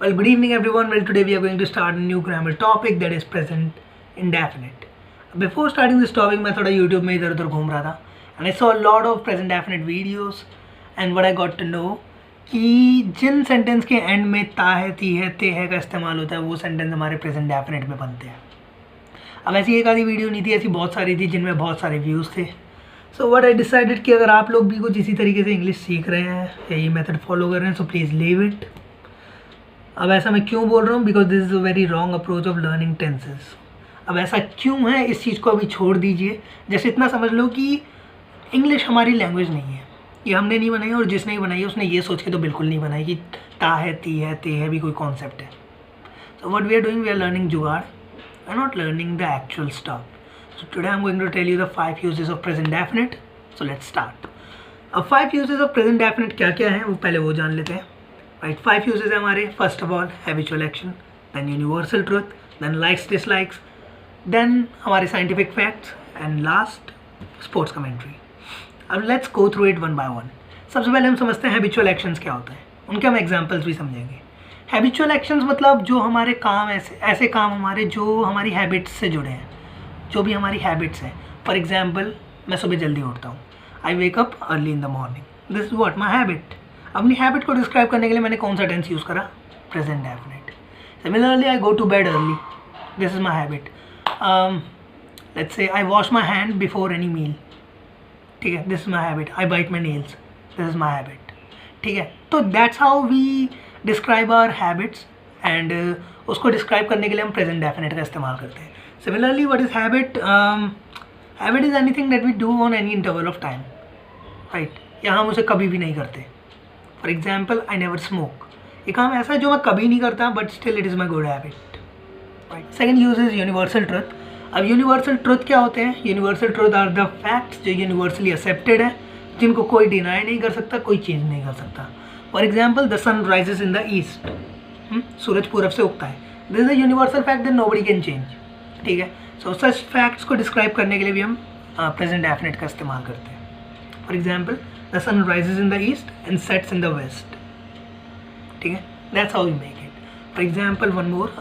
Well, good evening everyone. Well, today we are going to start a new grammar topic that is present indefinite. Before starting this topic, मैं थोड़ा YouTube में इधर उधर घूम रहा था and I saw a lot of present definite videos and what I got to know कि जिन sentence के एंड में ता है, ती है, ते है का इस्तेमाल होता है वो सेंटेंस हमारे प्रेजेंट डेफिनेट में बनते हैं. अब ऐसी एक आधी वीडियो नहीं थी, ऐसी बहुत सारी थी जिनमें बहुत सारे व्यूज़ थे. सो व्हाट आई डिसाइडेड कि अगर आप लोग भी कुछ इसी तरीके से इंग्लिश सीख रहे हैं या ये मेथड फॉलो कर रहे हैं सो प्लीज़ लीव इट. अब ऐसा मैं क्यों बोल रहा हूँ? Because this is a very wrong approach of learning tenses. अब ऐसा क्यों है, इस चीज़ को अभी छोड़ दीजिए. जैसे इतना समझ लो कि इंग्लिश हमारी लैंग्वेज नहीं है, ये हमने नहीं बनाई और जिसने ही बनाई है उसने ये सोच के तो बिल्कुल नहीं बनाई कि ता है, ती है, ते है भी कोई कॉन्सेप्ट है. So what we are doing, we are learning jugaad, we are not learning the actual stuff. So today I am going to tell you the 5 uses of present definite. So let's start. अब 5 uses of present definite क्या क्या है वो पहले वो जान लेते हैं. राइट, 5 यूजेस है हमारे. First of all habitual action, then universal truth, then likes dislikes, then हमारे scientific facts and last sports commentary. अब let's go through it one by one. सबसे पहले हम समझते हैं हैबिचुअल एक्शंस क्या होता है, उनके हम एग्जांपल्स भी समझेंगे. हैबिचुअल एक्शंस मतलब जो हमारे काम ऐसे काम हमारे जो हमारी हैबिट्स से जुड़े हैं, जो भी हमारी हैबिट्स हैं. फॉर एग्जांपल, मैं सुबह जल्दी उठता हूँ, I wake up early in the morning, this is what my habit. अपनी हैबिट को डिस्क्राइब करने के लिए मैंने कौन सा टेंस यूज़ करा? Present definite. Similarly I go to bed early, this is my habit. Let's say I wash my hand before any meal, ठीक है, this is my habit. I bite my nails, this is my habit. ठीक है, तो that's how we describe our habits and उसको describe करने के लिए हम प्रेजेंट डेफिनेट का इस्तेमाल करते हैं. Similarly what is habit? Habit is anything that we do on any interval of time. Right, या हम उसे कभी भी नहीं करते. For example, I never smoke. ये काम ऐसा है जो मैं कभी नहीं करता but still it is my good habit. Right. Second use is universal truth. अब यूनिवर्सल ट्रुथ क्या होते हैं? Universal truth are the facts जो यूनिवर्सली एक्सेप्टेड है, जिनको कोई डिनाई नहीं कर सकता, कोई चेंज नहीं कर सकता. For example, the sun rises in the east. सूरज पूरब से उगता है. This is a universal fact that nobody can change. ठीक है, सो सच फैक्ट्स को डिस्क्राइब करने के लिए भी हम प्रेजेंट डेफिनेट का इस्तेमाल करते हैं. For example, the sun rises in the east and sets in the west. ठीक है, that's how you make it. For example, one more,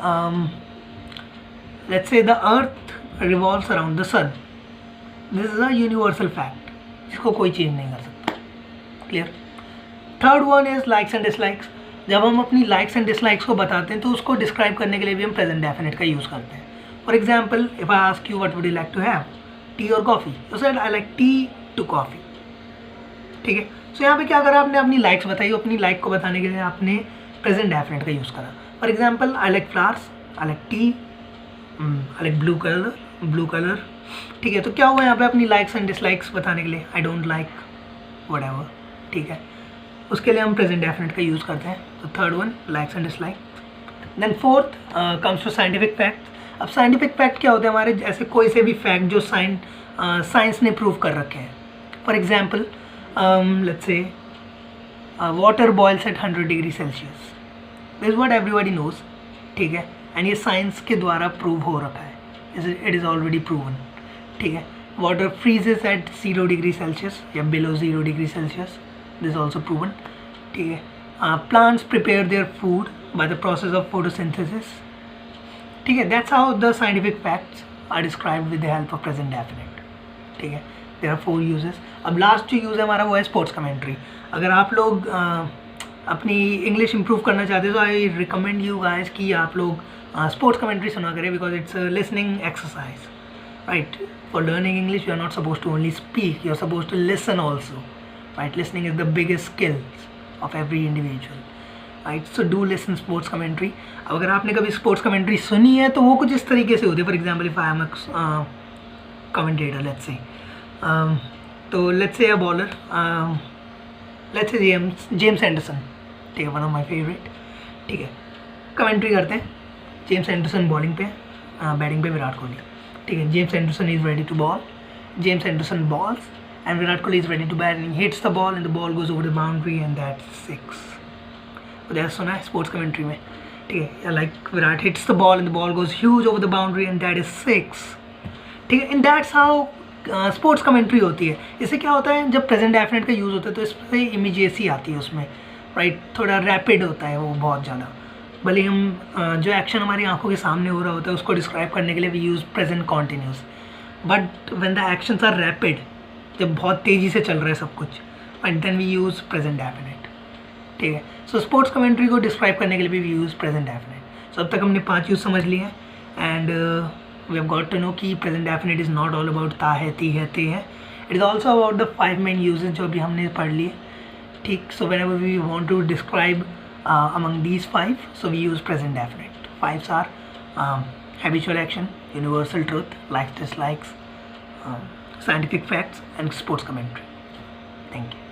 let's say the earth revolves around the sun. This is a universal fact जिसको कोई change नहीं कर सकता. Clear. Third one is likes and dislikes. जब हम अपनी लाइक्स एंड डिसलाइक्स को बताते हैं तो उसको डिस्क्राइब करने के लिए भी हम प्रेजेंट डेफिनेट का यूज़ करते हैं. For example, if I ask you what would you like to have, tea और coffee, you said I like tea to coffee. ठीक है, सो यहाँ पे क्या करा आपने? अपनी लाइक्स बताई, अपनी लाइक को बताने के लिए आपने प्रेजेंट डेफिनेट का यूज़ करा. For example, I like flowers, I like T, I like blue colour. ठीक है, तो क्या हुआ यहाँ पे? अपनी लाइक्स एंड डिसलाइक्स बताने के लिए आई डोंट लाइक व्हाटएवर. ठीक है, उसके लिए हम प्रेजेंट डेफिनेट का यूज़ करते हैं. तो third one, likes and dislike. Then fourth comes to scientific fact. अब साइंटिफिक फैक्ट क्या होते हैं हमारे? जैसे कोई से भी फैक्ट जो साइंस ने प्रूव कर रखे हैं. For example, let's say water boils at 100 degree Celsius. This what everybody knows. ठीक है, एंड ये साइंस के द्वारा प्रूव हो रखा है, इट इज़ ऑलरेडी प्रूवन. ठीक है, water freezes at 0 degree Celsius या below 0 degree Celsius. This also proven. ठीक है, plants prepare their food by the process of photosynthesis. ठीक है, that's how the scientific facts are described with the help of present definite. ठीक है, there are 4 uses. अब last जो use है हमारा वो है स्पोर्ट्स कमेंट्री. अगर आप लोग अपनी इंग्लिश इंप्रूव करना चाहते हो तो आई रिकमेंड यू गाइस कि आप लोग स्पोर्ट्स कमेंट्री सुना करें because it's a listening exercise. Right, for learning English you are not suppose to only speak, you are suppose to listen also. Right, listening is the biggest skills of every individual. Right, so do listen sports commentary. अब अगर आपने कभी sports commentary सुनी है तो वो कुछ इस तरीके से होती है. For example, if I am a commentator, let's say, तो let's say a bowler, let's say James Anderson. ठीक है, वन ऑफ माई फेवरेट. ठीक है, कमेंट्री करते हैं. जेम्स एंडरसन बॉलिंग पे, बैटिंग पे विराट कोहली. ठीक है, James Anderson is ready to bowl, James Anderson bowls and Virat Kohli is ready to bat and he hits the ball and the ball goes over the boundary and that's 6. तो जैसा सुना है sports commentary में. ठीक है, या like Virat hits the ball and the ball goes huge over the boundary and that is 6. ठीक है, and that's how sports commentary होती है. इससे क्या होता है, जब प्रेजेंट डेफिनेट का यूज़ होता है तो इससे इमीडिएसी आती है उसमें. राइट, थोड़ा रैपिड होता है वो बहुत ज़्यादा. भले हम जो एक्शन हमारी आंखों के सामने हो रहा होता है उसको डिस्क्राइब करने के लिए we use present continuous, but when the actions are rapid, जब बहुत तेज़ी से चल रहा है सब कुछ, but then we use present definite. ठीक है, सो स्पोर्ट्स कमेंट्री को डिस्क्राइब करने के लिए भी we use present definite. So अब तक हमने 5 यूज़ समझ लिए हैं, and we have got to know कि present definite is not all about ता है, ती है, ते है, it is also about the 5 main uses जो अभी हमने पढ़ लिए। ठीक, so whenever we want to describe among these 5, so we use present definite. 5s are habitual action, universal truth, likes, dislikes, scientific facts, and sports commentary. Thank you.